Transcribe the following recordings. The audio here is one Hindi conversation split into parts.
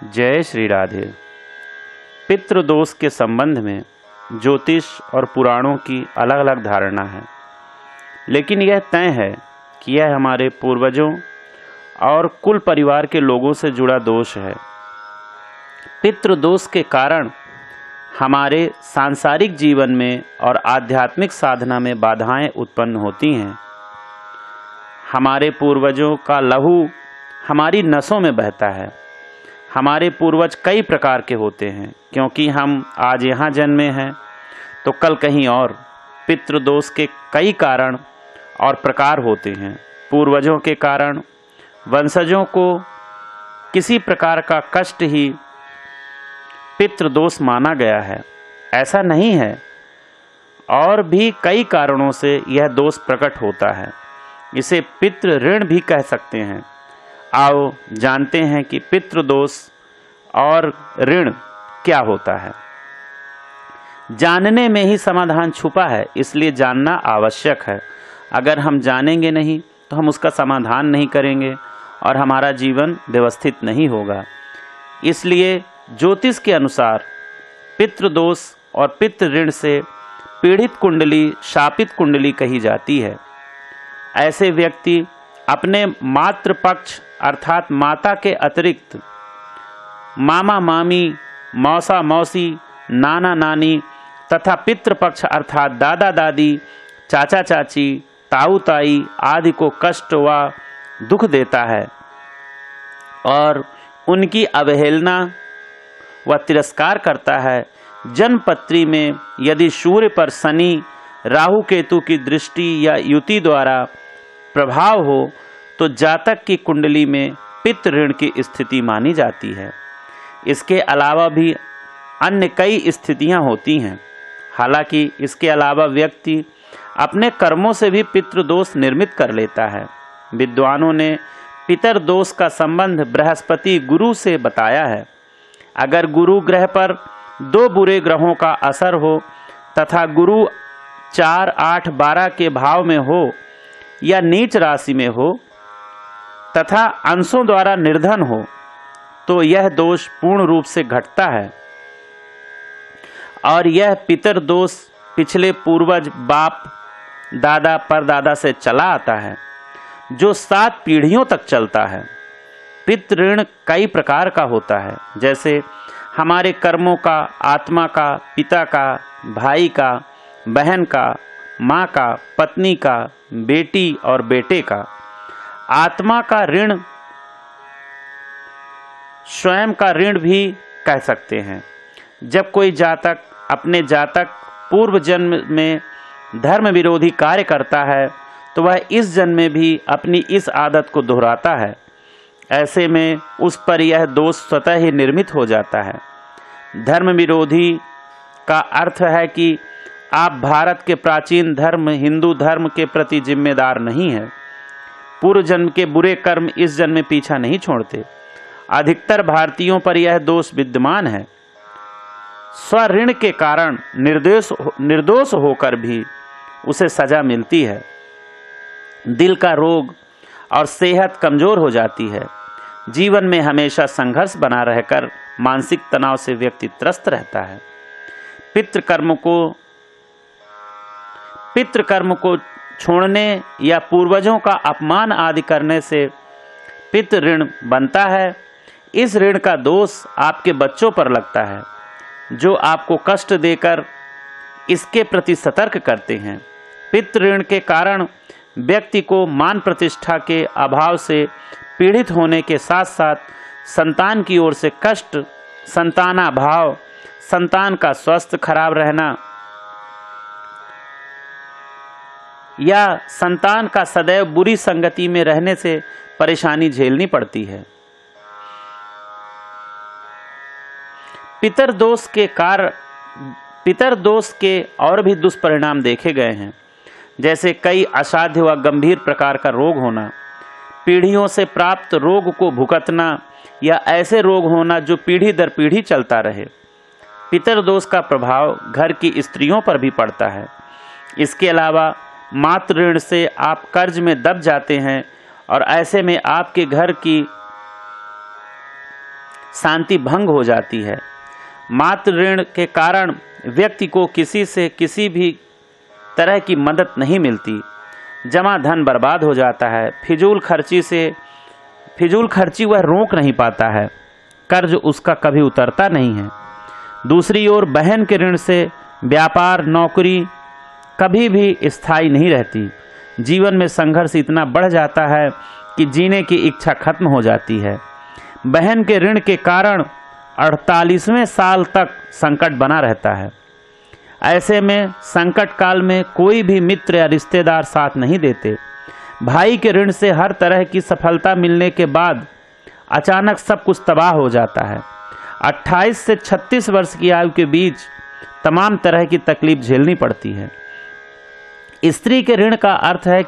जय श्री राधे। पितृदोष के संबंध में ज्योतिष और पुराणों की अलग अलग धारणा है, लेकिन यह तय है कि यह हमारे पूर्वजों और कुल परिवार के लोगों से जुड़ा दोष है। पितृदोष के कारण हमारे सांसारिक जीवन में और आध्यात्मिक साधना में बाधाएं उत्पन्न होती हैं। हमारे पूर्वजों का लहू हमारी नसों में बहता है। हमारे पूर्वज कई प्रकार के होते हैं, क्योंकि हम आज यहाँ जन्मे हैं तो कल कहीं और। पितृदोष के कई कारण और प्रकार होते हैं। पूर्वजों के कारण वंशजों को किसी प्रकार का कष्ट ही पितृदोष माना गया है, ऐसा नहीं है। और भी कई कारणों से यह दोष प्रकट होता है। इसे पितृ ऋण भी कह सकते हैं। आओ जानते हैं कि पितृदोष और ऋण क्या होता है। जानने में ही समाधान छुपा है, इसलिए जानना आवश्यक है। अगर हम जानेंगे नहीं तो हम उसका समाधान नहीं करेंगे और हमारा जीवन व्यवस्थित नहीं होगा। इसलिए ज्योतिष के अनुसार पितृदोष और पितृ ऋण से पीड़ित कुंडली शापित कुंडली कही जाती है। ऐसे व्यक्ति अपने मातृपक्ष अर्थात माता के अतिरिक्त मामा मामी, मौसा मौसी, नाना नानी तथा पितृपक्ष अर्थात दादा दादी, चाचा चाची, ताऊ ताई आदि को कष्ट व दुख देता है और उनकी अवहेलना व तिरस्कार करता है। जन्मपत्री में यदि सूर्य पर शनि राहु केतु की दृष्टि या युति द्वारा प्रभाव हो तो जातक की कुंडली में पितृ ऋण की स्थिति मानी जाती है। इसके अलावा भी अन्य कई स्थितियां होती हैं। हालांकि इसके अलावा व्यक्ति अपने कर्मों से भी पितृदोष निर्मित कर लेता है। विद्वानों ने पितृदोष का संबंध बृहस्पति गुरु से बताया है। अगर गुरु ग्रह पर दो बुरे ग्रहों का असर हो तथा गुरु 4, 8, 12 के भाव में हो या नीच राशि में हो तथा अंशों द्वारा निर्धन हो तो यह दोष पूर्ण रूप से घटता है। और यह पितृदोष पिछले पूर्वज बाप दादा परदादा से चला आता है, जो 7 पीढ़ियों तक चलता है। पितृ ऋण कई प्रकार का होता है, जैसे हमारे कर्मों का, आत्मा का, पिता का, भाई का, बहन का, माँ का, पत्नी का, बेटी और बेटे का। आत्मा का ऋण स्वयं का ऋण भी कह सकते हैं। जब कोई जातक अपने जातक पूर्व जन्म में धर्म विरोधी कार्य करता है तो वह इस जन्म में भी अपनी इस आदत को दोहराता है। ऐसे में उस पर यह दोष स्वतः ही निर्मित हो जाता है। धर्म विरोधी का अर्थ है कि आप भारत के प्राचीन धर्म हिंदू धर्म के प्रति जिम्मेदार नहीं हैं। पूर्व जन्म के बुरे कर्म इस जन्म में पीछा नहीं छोड़ते। अधिकतर भारतीयों पर यह दोष विद्यमान है। स्वऋण के कारण निर्दोष होकर भी उसे सजा मिलती है। दिल का रोग और सेहत कमजोर हो जाती है। जीवन में हमेशा संघर्ष बना रहकर मानसिक तनाव से व्यक्ति त्रस्त रहता है। पितृकर्म को छोड़ने या पूर्वजों का अपमान आदि करने से पितृ ऋण बनता है। इस ऋण का दोष आपके बच्चों पर लगता है, जो आपको कष्ट देकर इसके प्रति सतर्क करते हैं। पितृ ऋण के कारण व्यक्ति को मान प्रतिष्ठा के अभाव से पीड़ित होने के साथ साथ संतान की ओर से कष्ट, संतानाभाव, संतान का स्वास्थ्य खराब रहना या संतान का सदैव बुरी संगति में रहने से परेशानी झेलनी पड़ती है। पितृदोष के और भी दुष्परिणाम देखे गए हैं, जैसे कई असाध्य व गंभीर प्रकार का रोग होना, पीढ़ियों से प्राप्त रोग को भुगतना या ऐसे रोग होना जो पीढ़ी दर पीढ़ी चलता रहे। पितृदोष का प्रभाव घर की स्त्रियों पर भी पड़ता है। इसके अलावा मातृ ऋण से आप कर्ज में दब जाते हैं और ऐसे में आपके घर की शांति भंग हो जाती है। मात्र ऋण के कारण व्यक्ति को किसी से किसी भी तरह की मदद नहीं मिलती। जमा धन बर्बाद हो जाता है। फिजूल खर्ची वह रोक नहीं पाता है। कर्ज उसका कभी उतरता नहीं है। दूसरी ओर बहन के ऋण से व्यापार नौकरी कभी भी स्थायी नहीं रहती। जीवन में संघर्ष इतना बढ़ जाता है कि जीने की इच्छा खत्म हो जाती है। बहन के ऋण के कारण 48वें साल तक संकट बना रहता है। ऐसे में संकट काल में कोई भी मित्र या रिश्तेदार साथ नहीं देते। भाई के ऋण से हर तरह की सफलता मिलने के बाद अचानक सब कुछ तबाह हो जाता है। 28 से 36 वर्ष की आयु के बीच तमाम तरह की तकलीफ झेलनी पड़ती है। स्त्री के ऋण का अर्थ है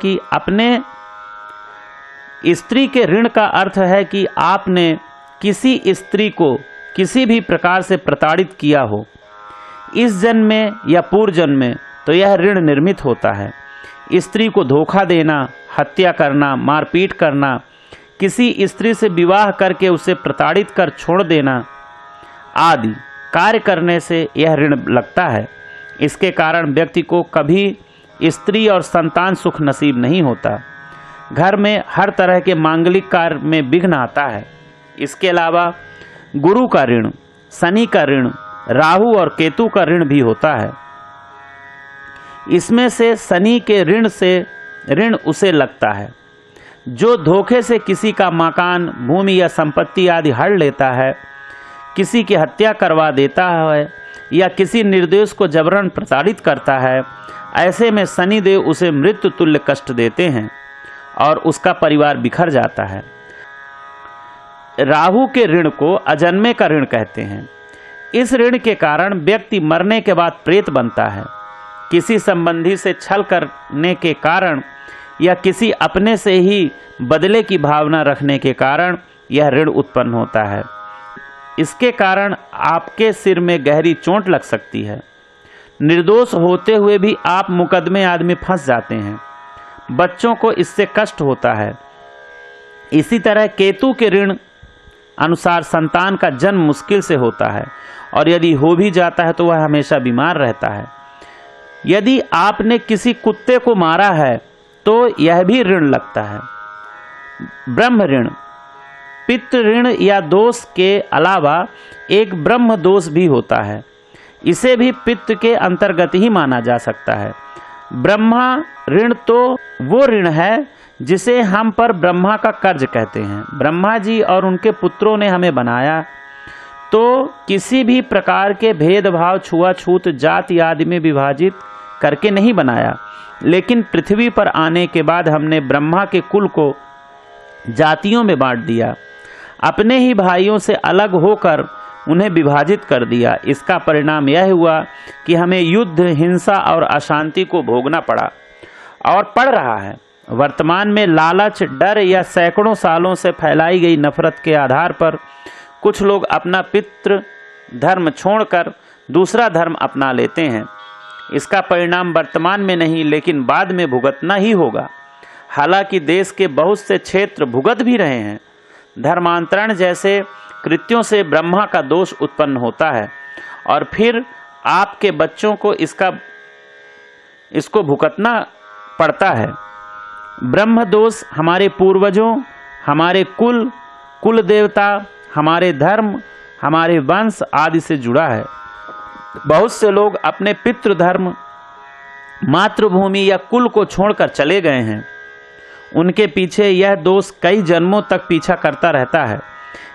कि आपने किसी स्त्री को किसी भी प्रकार से प्रताड़ित किया हो, इस जन्म में या पूर्व जन्म में, तो यह ऋण निर्मित होता है। स्त्री को धोखा देना, हत्या करना, मारपीट करना, किसी स्त्री से विवाह करके उसे प्रताड़ित कर छोड़ देना आदि कार्य करने से यह ऋण लगता है। इसके कारण व्यक्ति को कभी स्त्री और संतान सुख नसीब नहीं होता। घर में हर तरह के मांगलिक कार्य में विघ्न आता है। इसके अलावा गुरु का ऋण, शनि का ऋण, राहु और केतु का ऋण भी होता है। इसमें से शनि के ऋण उसे लगता है जो धोखे से किसी का मकान, भूमि या संपत्ति आदि हड़ लेता है, किसी की हत्या करवा देता है या किसी निर्दोष को जबरन प्रताड़ित करता है। ऐसे में शनिदेव उसे मृत्यु तुल्य कष्ट देते हैं और उसका परिवार बिखर जाता है। राहु के ऋण को अजन्मे का ऋण कहते हैं। इस ऋण के कारण व्यक्ति मरने के बाद प्रेत बनता है। किसी संबंधी से छल करने के कारण या किसी अपने से ही बदले की भावना रखने के कारण यह ऋण उत्पन्न होता है। इसके कारण आपके सिर में गहरी चोट लग सकती है। निर्दोष होते हुए भी आप मुकदमे आदि में फंस जाते हैं। बच्चों को इससे कष्ट होता है। इसी तरह केतु के ऋण अनुसार संतान का जन्म मुश्किल से होता है और यदि हो भी जाता है तो वह हमेशा बीमार रहता है। यदि आपने किसी कुत्ते को मारा है तो यह भी ऋण लगता है। ब्रह्म ऋण, पितृ ऋण या दोष के अलावा एक ब्रह्म दोष भी होता है। इसे भी पितृ के अंतर्गत ही माना जा सकता है। ब्रह्मा ऋण तो वो ऋण है जिसे हम पर ब्रह्मा का कर्ज कहते हैं। ब्रह्मा जी और उनके पुत्रों ने हमें बनाया तो किसी भी प्रकार के भेदभाव, छुआछूत, जाति आदि में विभाजित करके नहीं बनाया, लेकिन पृथ्वी पर आने के बाद हमने ब्रह्मा के कुल को जातियों में बांट दिया। अपने ही भाइयों से अलग होकर उन्हें विभाजित कर दिया। इसका परिणाम यह हुआ कि हमें युद्ध, हिंसा और अशांति को भोगना पड़ा और पड़ रहा है। वर्तमान में लालच, डर या सैकड़ों सालों से फैलाई गई नफरत के आधार पर कुछ लोग अपना पितृ धर्म छोड़कर दूसरा धर्म अपना लेते हैं। इसका परिणाम वर्तमान में नहीं लेकिन बाद में भुगतना ही होगा। हालांकि देश के बहुत से क्षेत्र भुगत भी रहे हैं। धर्मांतरण जैसे कृत्यों से ब्रह्मा का दोष उत्पन्न होता है और फिर आपके बच्चों को इसको भुगतना पड़ता है। ब्रह्म दोष हमारे पूर्वजों, हमारे कुल देवता, हमारे धर्म, हमारे वंश आदि से जुड़ा है। बहुत से लोग अपने पितृधर्म, मातृभूमि या कुल को छोड़कर चले गए हैं। उनके पीछे यह दोष कई जन्मों तक पीछा करता रहता है।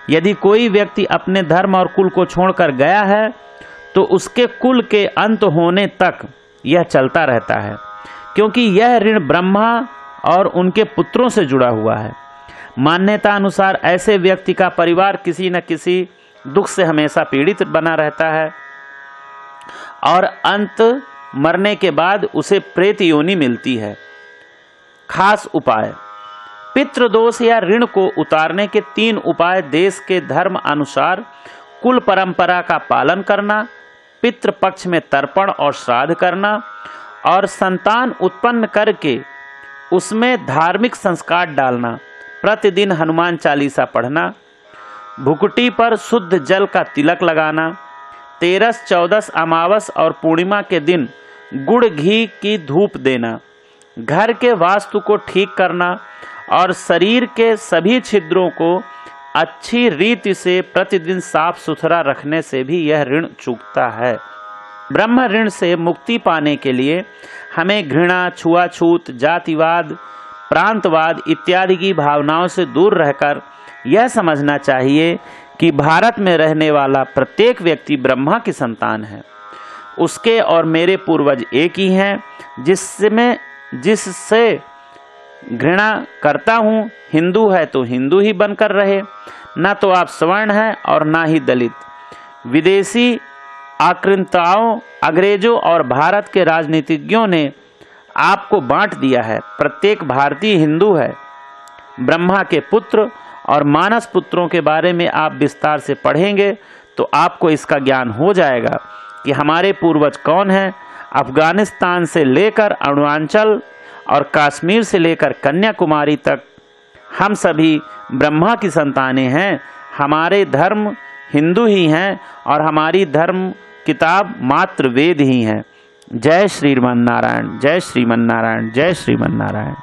यदि कोई व्यक्ति अपने धर्म और कुल को छोड़कर गया है तो उसके कुल के अंत होने तक यह चलता रहता है, क्योंकि यह ऋण ब्रह्मा और उनके पुत्रों से जुड़ा हुआ है। मान्यता अनुसार ऐसे व्यक्ति का परिवार किसी न किसी दुख से हमेशा पीड़ित बना रहता है और अंत मरने के बाद उसे प्रेत योनि मिलती है। खास उपाय: पितृदोष या ऋण को उतारने के 3 उपाय देश के धर्म अनुसार कुल परंपरा का पालन करना, पितृपक्ष में तर्पण और श्राद्ध करना और संतान उत्पन्न करके उसमें धार्मिक संस्कार डालना, प्रतिदिन हनुमान चालीसा पढ़ना, भुकुटी पर शुद्ध जल का तिलक लगाना, 13, 14 अमावस और पूर्णिमा के दिन गुड़ घी की धूप देना, घर के वास्तु को ठीक करना और शरीर के सभी छिद्रों को अच्छी रीति से प्रतिदिन साफ सुथरा रखने से भी यह ऋण चूकता है। ब्रह्म ऋण से मुक्ति पाने के लिए हमें घृणा, छुआछूत, जातिवाद, प्रांतवाद इत्यादि की भावनाओं से दूर रहकर यह समझना चाहिए कि भारत में रहने वाला प्रत्येक व्यक्ति ब्रह्मा की संतान है। उसके और मेरे पूर्वज एक ही हैं। जिससे घृणा करता हूँ, हिंदू है तो हिंदू ही बनकर रहे, ना तो आप सवर्ण हैं और ना ही दलित। विदेशी आक्रांताओं, अंग्रेजों और भारत के राजनीतिज्ञों ने आपको बांट दिया है। प्रत्येक भारतीय हिंदू है। ब्रह्मा के पुत्र और मानस पुत्रों के बारे में आप विस्तार से पढ़ेंगे तो आपको इसका ज्ञान हो जाएगा कि हमारे पूर्वज कौन हैं। अफगानिस्तान से लेकर अरुणाचल और कश्मीर से लेकर कन्याकुमारी तक हम सभी ब्रह्मा की संतानें हैं। हमारे धर्म हिंदू ही हैं और हमारी धर्म किताब मात्र वेद ही हैं। जय श्रीमन नारायण, जय श्रीमन नारायण, जय श्रीमन नारायण।